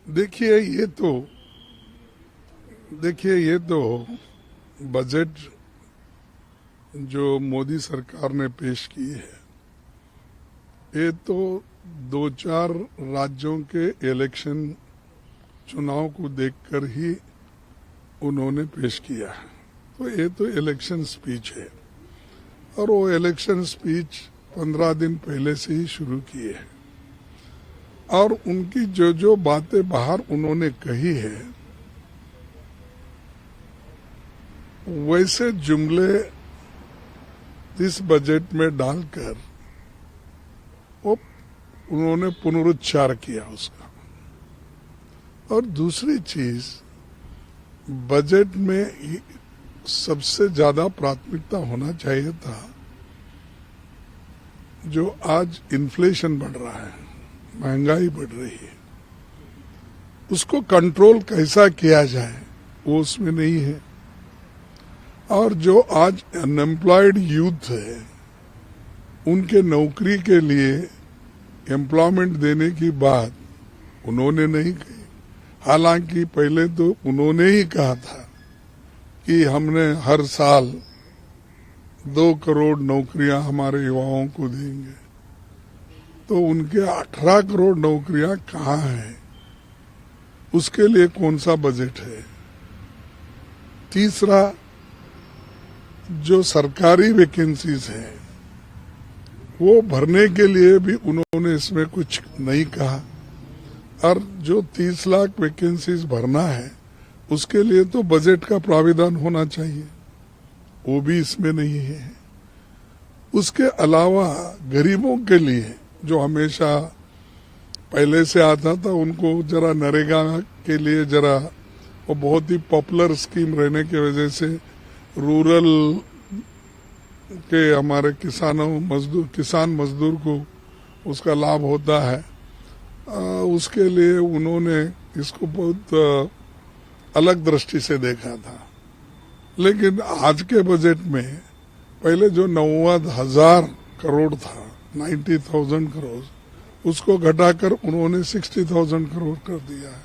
देखिए ये तो बजट जो मोदी सरकार ने पेश की है, ये तो दो चार राज्यों के इलेक्शन चुनाव को देखकर ही उन्होंने पेश किया है। तो ये तो इलेक्शन स्पीच है और वो इलेक्शन स्पीच 15 दिन पहले से ही शुरू किए है और उनकी जो जो बातें बाहर उन्होंने कही है वैसे जुमले इस बजट में डालकर वो उन्होंने पुनरुच्चार किया उसका। और दूसरी चीज, बजट में सबसे ज्यादा प्राथमिकता होना चाहिए था जो आज इन्फ्लेशन बढ़ रहा है, महंगाई बढ़ रही है, उसको कंट्रोल कैसा किया जाए वो उसमें नहीं है। और जो आज अनएम्प्लॉयड यूथ है उनके नौकरी के लिए एम्प्लॉयमेंट देने की बात उन्होंने नहीं कही। हालांकि पहले तो उन्होंने ही कहा था कि हमने हर साल 2 करोड़ नौकरियां हमारे युवाओं को देंगे। तो उनके 18 करोड़ नौकरियां कहाँ हैं? उसके लिए कौन सा बजट है? तीसरा, जो सरकारी वैकेंसीज है वो भरने के लिए भी उन्होंने इसमें कुछ नहीं कहा। और जो 30 लाख वैकेंसीज भरना है उसके लिए तो बजट का प्राविधान होना चाहिए, वो भी इसमें नहीं है। उसके अलावा गरीबों के लिए जो हमेशा पहले से आता था, उनको जरा नरेगा के लिए जरा वो बहुत ही पॉपुलर स्कीम रहने की वजह से रूरल के हमारे किसान मजदूर को उसका लाभ होता है। उसके लिए उन्होंने इसको बहुत अलग दृष्टि से देखा था। लेकिन आज के बजट में पहले जो 90,000 करोड़ था, 90,000 करोड़, उसको घटाकर उन्होंने 60,000 करोड़ कर दिया है।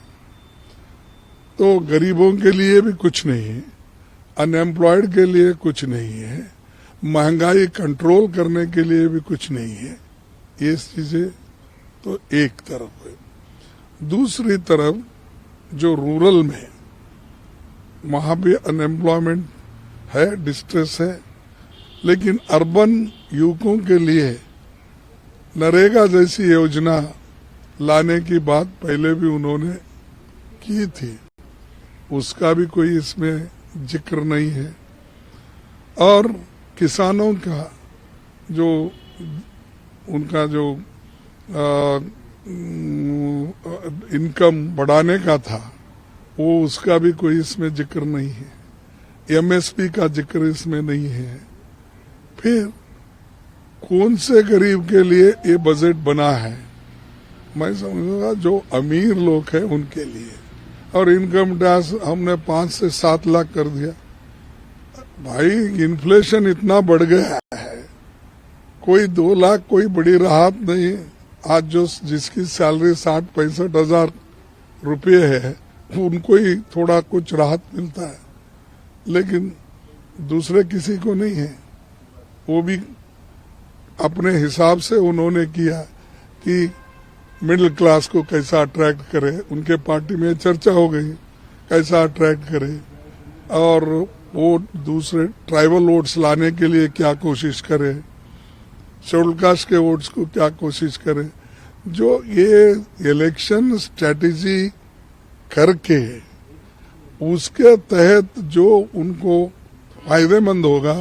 तो गरीबों के लिए भी कुछ नहीं है, अनएम्प्लॉयड के लिए कुछ नहीं है, महंगाई कंट्रोल करने के लिए भी कुछ नहीं है। ये चीजें तो एक तरफ है। दूसरी तरफ जो रूरल में वहां भी अनएम्प्लॉयमेंट है, डिस्ट्रेस है, लेकिन अर्बन युवकों के लिए नरेगा जैसी योजना लाने की बात पहले भी उन्होंने की थी, उसका भी कोई इसमें जिक्र नहीं है। और किसानों का जो उनका जो इनकम बढ़ाने का था वो उसका भी कोई इसमें जिक्र नहीं है। एमएसपी का जिक्र इसमें नहीं है। फिर कौन से गरीब के लिए ये बजट बना है? मैं समझूंगा जो अमीर लोग हैं उनके लिए। और इनकम टैक्स हमने 5 से 7 लाख कर दिया। भाई इन्फ्लेशन इतना बढ़ गया है, कोई 2 लाख कोई बड़ी राहत नहीं है। आज जो जिसकी सैलरी 60-65 हजार रुपये है उनको ही थोड़ा कुछ राहत मिलता है, लेकिन दूसरे किसी को नहीं है। वो भी अपने हिसाब से उन्होंने किया कि मिडिल क्लास को कैसा अट्रैक्ट करे। उनके पार्टी में चर्चा हो गई कैसा अट्रैक्ट करे और वो दूसरे ट्राइबल वोट्स लाने के लिए क्या कोशिश करे, शेड्यूल कास्ट के वोट्स को क्या कोशिश करे। जो ये इलेक्शन स्ट्रेटेजी करके उसके तहत जो उनको फायदेमंद होगा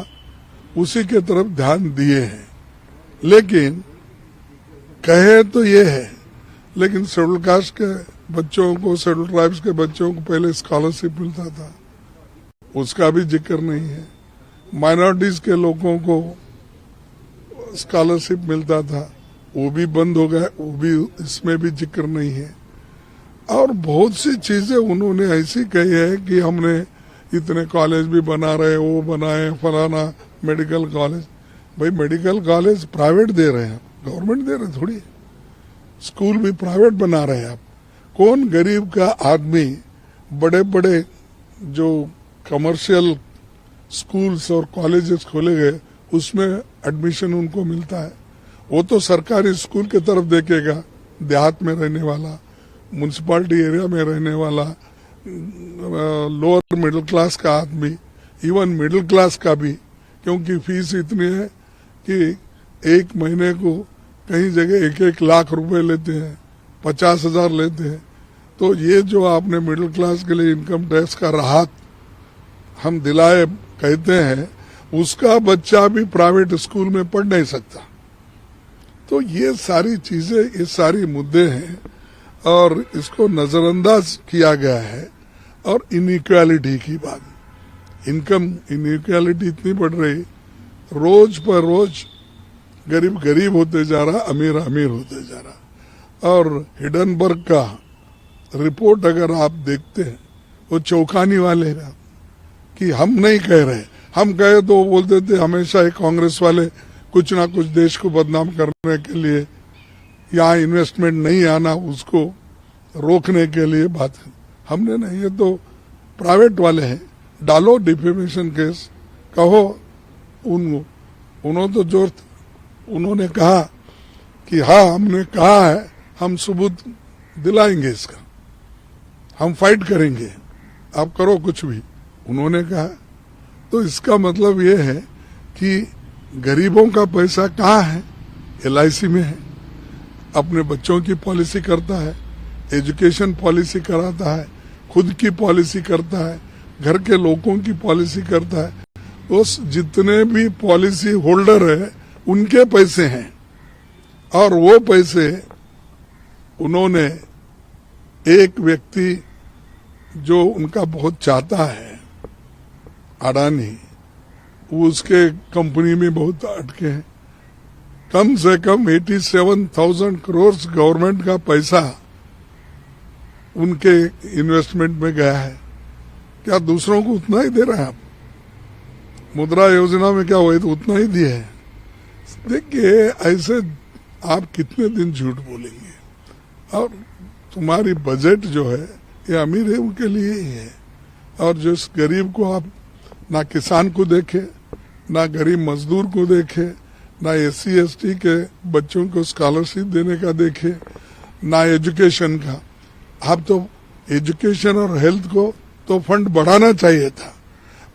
उसी के तरफ ध्यान दिए हैं। लेकिन कहे तो ये है, लेकिन शेड्यूल कास्ट के बच्चों को, शेड्यूल ट्राइब्स के बच्चों को पहले स्कॉलरशिप मिलता था, उसका भी जिक्र नहीं है। माइनॉरिटीज के लोगों को स्कॉलरशिप मिलता था, वो भी बंद हो गया, वो भी इसमें भी जिक्र नहीं है। और बहुत सी चीजें उन्होंने ऐसी कही है कि हमने इतने कॉलेज भी बना रहे, वो बनाए, फलाना मेडिकल कॉलेज। भाई मेडिकल कॉलेज प्राइवेट दे रहे हैं, गवर्नमेंट दे रहे थोड़ी। स्कूल भी प्राइवेट बना रहे हैं आप। कौन गरीब का आदमी बड़े बड़े जो कमर्शियल स्कूल्स और कॉलेजेस खोले गए उसमें एडमिशन उनको मिलता है? वो तो सरकारी स्कूल की तरफ देखेगा, देहात में रहने वाला, म्युनिसिपैलिटी एरिया में रहने वाला, लोअर मिडिल क्लास का आदमी, इवन मिडिल क्लास का भी, क्योंकि फीस इतनी है कि एक महीने को कई जगह 1-1 लाख रुपए लेते हैं, 50,000 लेते हैं। तो ये जो आपने मिडिल क्लास के लिए इनकम टैक्स का राहत हम दिलाए कहते हैं, उसका बच्चा भी प्राइवेट स्कूल में पढ़ नहीं सकता। तो ये सारी चीजें, ये सारी मुद्दे हैं और इसको नजरअंदाज किया गया है। और इनइक्वालिटी की बात, इनकम इनइक्वालिटी इतनी बढ़ रही, रोज पर रोज गरीब गरीब होते जा रहा, अमीर अमीर होते जा रहा। और हिडनबर्ग का रिपोर्ट अगर आप देखते हैं, वो चौंकाने वाले हैं कि हम नहीं कह रहे, हम कहे तो वो बोलते थे हमेशा ही कांग्रेस वाले कुछ ना कुछ देश को बदनाम करने के लिए, यहाँ इन्वेस्टमेंट नहीं आना उसको रोकने के लिए बात। हमने नहीं, ये तो प्राइवेट वाले हैं, डालो डिफेमेशन केस, कहो। उन्होंने तो जोर, उन्होंने कहा कि हाँ हमने कहा है, हम सबूत दिलाएंगे इसका, हम फाइट करेंगे, आप करो कुछ भी, उन्होंने कहा। तो इसका मतलब ये है कि गरीबों का पैसा कहाँ है? LIC में है, अपने बच्चों की पॉलिसी करता है, एजुकेशन पॉलिसी कराता है, खुद की पॉलिसी करता है, घर के लोगों की पॉलिसी करता है। उस जितने भी पॉलिसी होल्डर है उनके पैसे हैं, और वो पैसे उन्होंने, एक व्यक्ति जो उनका बहुत चाहता है, अडानी, उसके कंपनी में बहुत अटके हैं। कम से कम 87,000 करोड़ गवर्नमेंट का पैसा उनके इन्वेस्टमेंट में गया है। क्या दूसरों को उतना ही दे रहे हैं आप? मुद्रा योजना में क्या हुआ, तो उतना ही दिए है। देखिए, ऐसे आप कितने दिन झूठ बोलेंगे? और तुम्हारी बजट जो है ये अमीर है उनके लिए ही है, और जो इस गरीब को आप ना किसान को देखे, ना गरीब मजदूर को देखे, ना SC ST के बच्चों को स्कॉलरशिप देने का देखे, ना एजुकेशन का। आप तो एजुकेशन और हेल्थ को तो फंड बढ़ाना चाहिए था,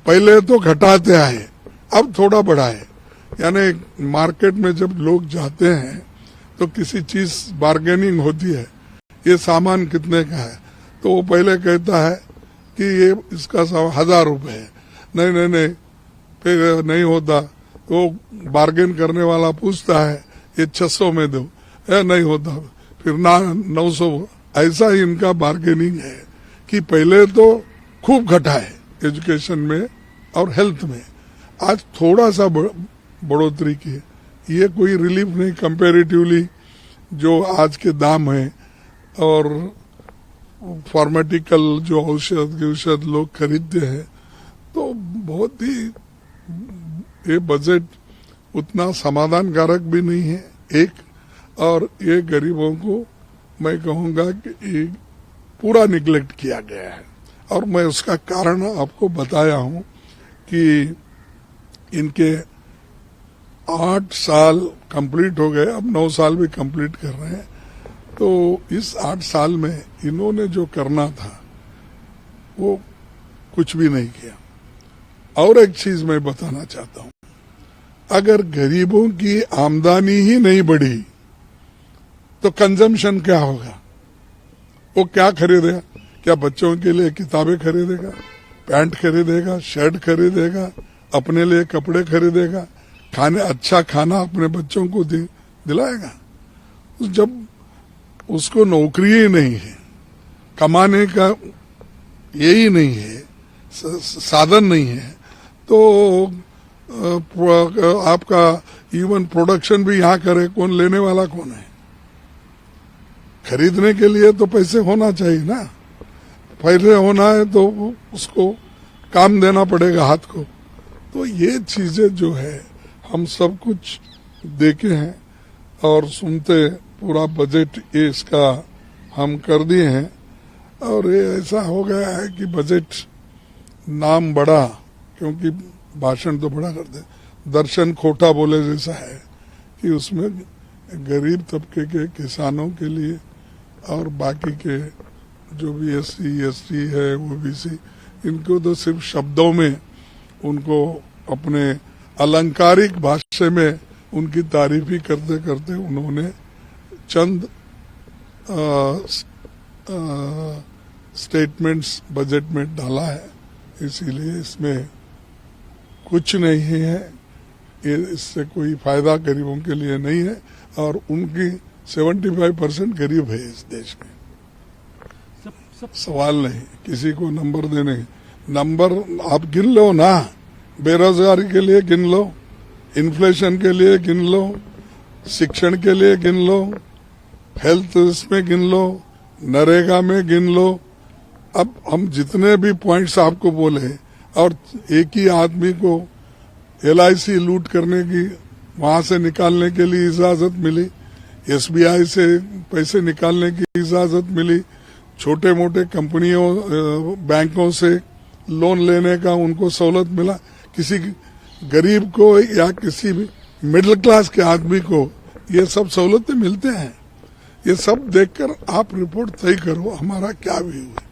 पहले तो घटाते आए, अब थोड़ा बढ़ाए। यानी मार्केट में जब लोग जाते हैं तो किसी चीज बार्गेनिंग होती है, ये सामान कितने का है, तो वो पहले कहता है कि ये इसका 1,000 रुपए है, नहीं, फिर नहीं होता तो बार्गेन करने वाला पूछता है ये 600 में दो, नहीं होता फिर ना 900। ऐसा ही इनका बार्गेनिंग है कि पहले तो खूब घटाए एजुकेशन में और हेल्थ में, आज थोड़ा सा बढ़ोतरी की है। ये कोई रिलीफ नहीं कंपैरेटिवली जो आज के दाम है, और फार्मास्यूटिकल जो औषध लोग खरीदते हैं, तो बहुत ही ये बजट उतना समाधानकारक भी नहीं है एक। और ये गरीबों को मैं कहूंगा कि पूरा निगलेक्ट किया गया है, और मैं उसका कारण आपको बताया हूं कि इनके 8 साल कंप्लीट हो गए, अब 9 साल भी कंप्लीट कर रहे हैं। तो इस 8 साल में इन्होंने जो करना था वो कुछ भी नहीं किया। और एक चीज मैं बताना चाहता हूं, अगर गरीबों की आमदनी ही नहीं बढ़ी तो कंजम्पशन क्या होगा? वो क्या खरीदेगा? क्या बच्चों के लिए किताबें खरीदेगा, पैंट खरीदेगा, शर्ट खरीदेगा, अपने लिए कपड़े खरीदेगा, अच्छा खाना अपने बच्चों को दिलाएगा? जब उसको नौकरी ही नहीं है, कमाने का यही नहीं है, साधन नहीं है, तो आपका इवन प्रोडक्शन भी यहाँ करे कौन? लेने वाला कौन है? खरीदने के लिए तो पैसे होना चाहिए ना, पैसे होना है तो उसको काम देना पड़ेगा हाथ को। तो ये चीजें जो है हम सब कुछ देखे हैं और सुनते, पूरा बजट ये इसका हम कर दिए हैं। और ये ऐसा हो गया है कि बजट नाम बड़ा, क्योंकि भाषण तो बड़ा करते, दर्शन खोटा बोले जैसा है कि उसमें गरीब तबके के किसानों के लिए और बाकी के जो भी SC ST है OBC, इनको तो सिर्फ शब्दों में उनको अपने अलंकारिक भाषा में उनकी तारीफ ही करते करते उन्होंने चंद स्टेटमेंट्स बजट में डाला है। इसीलिए इसमें कुछ नहीं है, इससे कोई फायदा गरीबों के लिए नहीं है। और उनकी 75% गरीब है इस देश में। सवाल नहीं किसी को नंबर देने, नंबर आप गिन लो ना, बेरोजगारी के लिए गिन लो, इन्फ्लेशन के लिए गिन लो, शिक्षण के लिए गिन लो, हेल्थ इसमें गिन लो, नरेगा में गिन लो। अब हम जितने भी पॉइंट्स आपको बोले, और एक ही आदमी को LIC लूट करने की वहां से निकालने के लिए इजाजत मिली, SBI से पैसे निकालने की इजाजत मिली, छोटे मोटे कंपनियों बैंकों से लोन लेने का उनको सहूलत मिला। किसी गरीब को या किसी भी मिडिल क्लास के आदमी को ये सब सहूलतें मिलते हैं। ये सब देखकर आप रिपोर्ट तय करो हमारा क्या व्यू है।